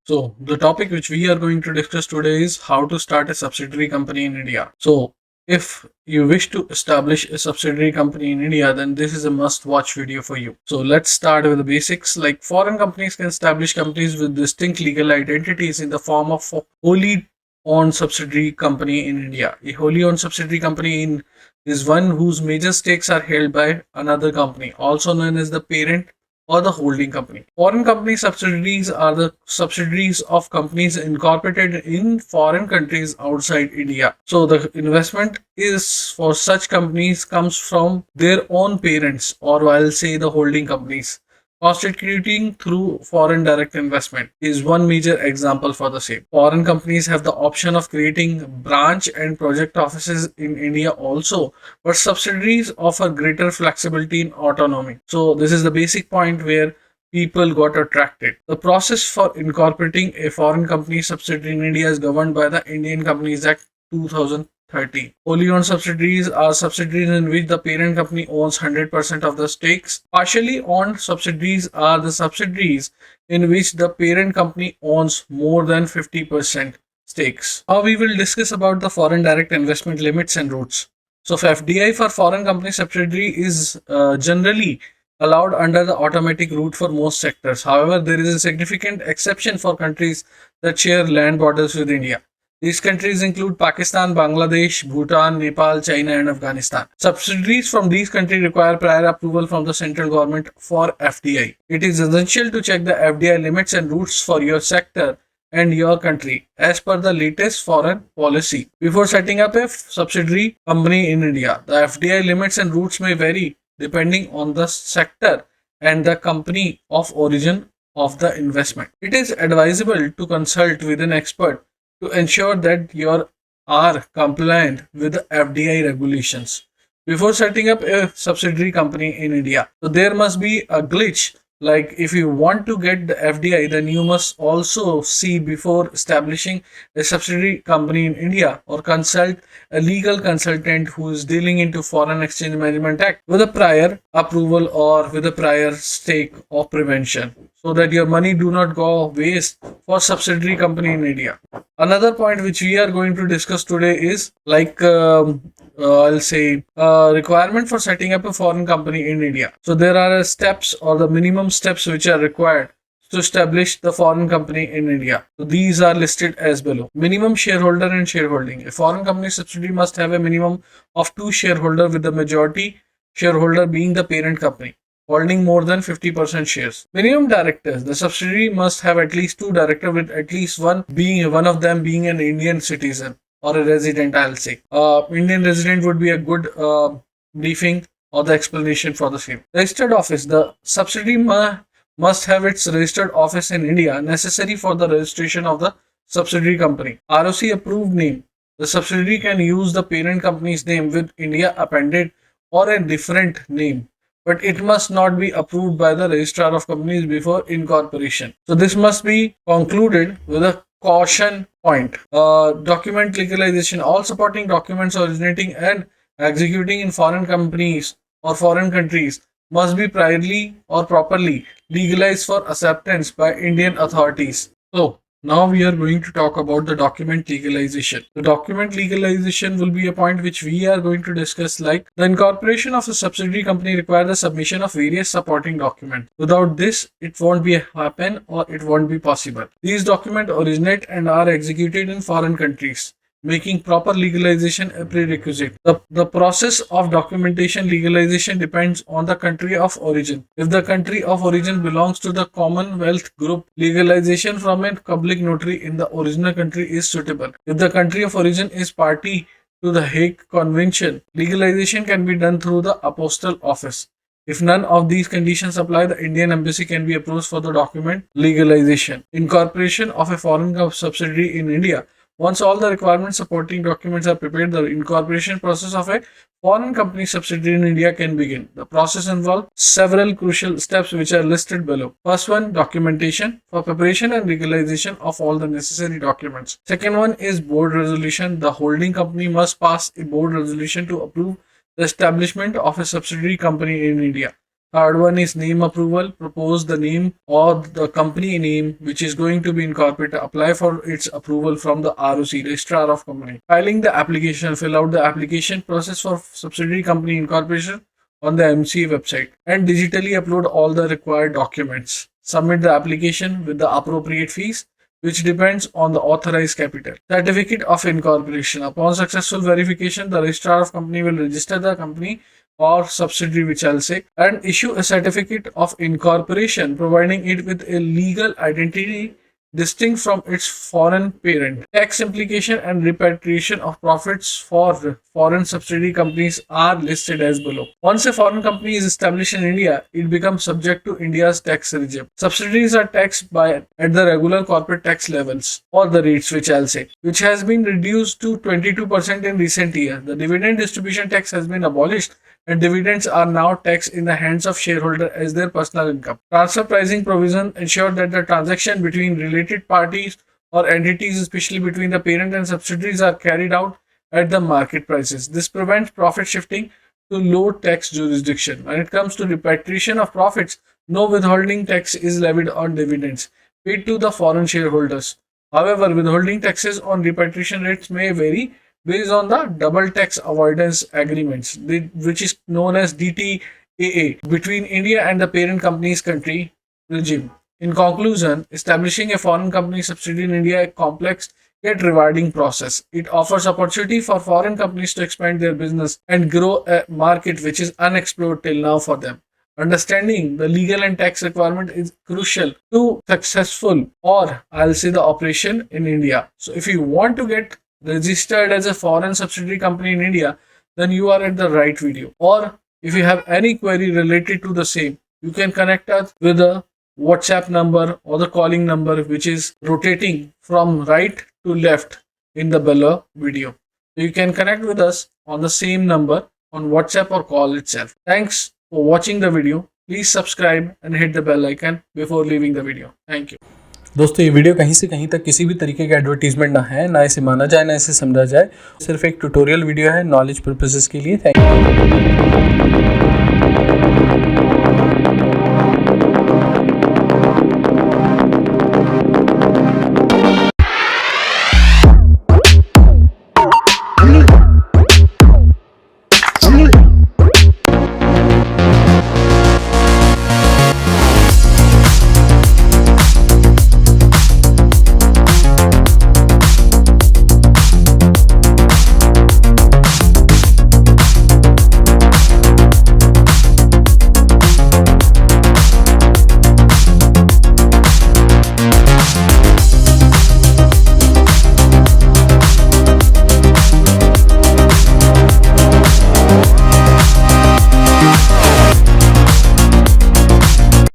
So, the topic which we are going to discuss today is how to start a subsidiary company in India. So, if you wish to establish a subsidiary company in India, then this is a must watch video for you. So, let's start with the basics. Like, foreign companies can establish companies with distinct legal identities in the form of a wholly owned subsidiary company in India. A wholly owned subsidiary company is one whose major stakes are held by another company, also known as the parent or the holding company. Foreign company subsidiaries are the subsidiaries of companies incorporated in foreign countries outside India. So the investment is for such companies comes from their own parents, or I'll say the holding companies. Constituting through foreign direct investment is one major example for the same. Foreign companies have the option of creating branch and project offices in India also, but subsidiaries offer greater flexibility and autonomy. So this is the basic point where people got attracted. The process for incorporating a foreign company subsidiary in India is governed by the Indian Companies Act 2013. Wholly owned subsidiaries are subsidiaries in which the parent company owns 100% of the stakes. Partially owned subsidiaries are the subsidiaries in which the parent company owns more than 50% stakes. Now we will discuss about the foreign direct investment limits and routes. So, FDI for foreign company subsidiary is generally allowed under the automatic route for most sectors. However, there is a significant exception for countries that share land borders with India. These countries include Pakistan, Bangladesh, Bhutan, Nepal, China, and Afghanistan. Subsidiaries from these countries require prior approval from the central government for FDI. It is essential to check the FDI limits and routes for your sector and your country as per the latest foreign policy. Before setting up a subsidiary company in India, the FDI limits and routes may vary depending on the sector and the company of origin of the investment. It is advisable to consult with an expert to ensure that you are compliant with the FDI regulations before setting up a subsidiary company in India. So there must be a glitch, like if you want to get the FDI, then you must also see before establishing a subsidiary company in India or consult a legal consultant who is dealing into Foreign Exchange Management Act with a prior approval or with a prior stake of prevention, so that your money do not go waste for subsidiary company in India. Another point which we are going to discuss today is like I'll say requirement for setting up a foreign company in India. So there are steps or the minimum steps which are required to establish the foreign company in India. So these are listed as below. Minimum shareholder and shareholding. A foreign company subsidiary must have a minimum of two shareholders, with the majority shareholder being the parent company holding more than 50% shares. Minimum directors. The subsidiary must have at least two directors, with at least one of them being an Indian citizen or a resident, I'll say. Indian resident would be a good briefing or the explanation for the same. Registered office. The subsidiary must have its registered office in India, necessary for the registration of the subsidiary company. ROC approved name. The subsidiary can use the parent company's name with India appended or a different name, but it must not be approved by the registrar of companies before incorporation. So this must be concluded with a caution point. Document legalization. All supporting documents originating and executing in foreign companies or foreign countries must be priorly or properly legalized for acceptance by Indian authorities. So now we are going to talk about the document legalization. The document legalization will be a point which we are going to discuss, like the incorporation of a subsidiary company requires the submission of various supporting documents. Without this, it won't be happen or it won't be possible. These documents originate and are executed in foreign countries, making proper legalization a prerequisite. The process of documentation legalization depends on the country of origin. If the country of origin belongs to the Commonwealth group, legalization from a public notary in the original country is suitable. If the country of origin is party to the Hague Convention, legalization can be done through the Apostle Office. If none of these conditions apply, the Indian Embassy can be approached for the document legalization. Incorporation of a foreign subsidiary in India. Once all the requirements supporting documents are prepared, the incorporation process of a foreign company subsidiary in India can begin. The process involves several crucial steps which are listed below. First one, documentation for preparation and legalization of all the necessary documents. Second one is board resolution. The holding company must pass a board resolution to approve the establishment of a subsidiary company in India. Third one is name approval. Propose the name or the company name which is going to be incorporated. Apply for its approval from the ROC, Registrar of Company. Filing the application. Fill out the application process for subsidiary company incorporation on the MCA website and digitally upload all the required documents. Submit the application with the appropriate fees which depends on the authorized capital. Certificate of incorporation. Upon successful verification, the registrar of company will register the company or subsidiary, which I'll say, and issue a certificate of incorporation, providing it with a legal identity distinct from its foreign parent. Tax implication and repatriation of profits for foreign subsidiary companies are listed as below. Once a foreign company is established in India, it becomes subject to India's tax regime. Subsidiaries are taxed by at the regular corporate tax levels or the rates, which I'll say, which has been reduced to 22% in recent years. The dividend distribution tax has been abolished and dividends are now taxed in the hands of shareholder as their personal income. Transfer pricing provision ensure that the transaction between related parties or entities, especially between the parent and subsidiaries, are carried out at the market prices. This prevents profit shifting to low tax jurisdiction. When it comes to repatriation of profits, no withholding tax is levied on dividends paid to the foreign shareholders. However, withholding taxes on repatriation rates may vary based on the double tax avoidance agreements, which is known as DTAA, between India and the parent company's country regime. In conclusion, establishing a foreign company subsidiary in India is a complex yet rewarding process. It offers opportunity for foreign companies to expand their business and grow a market which is unexplored till now for them. Understanding the legal and tax requirement is crucial to successful, or I'll say, the operation in India. So if you want to get registered as a foreign subsidiary company in India, then you are at the right video. Or if you have any query related to the same, you can connect us with the WhatsApp number or the calling number which is rotating from right to left in the below video. So you can connect with us on the same number on WhatsApp or call itself. Thanks for watching the video. Please subscribe and hit the bell icon before leaving the video. Thank you. दोस्तों ये video कहीं से कहीं तक किसी भी तरीके का एडवर्टीजमेंट ना है, ना इसे माना जाए ना इसे समझा जाए, सिर्फ एक ट्यूटोरियल वीडियो है नॉलेज पर्पसेस के लिए। Thank you.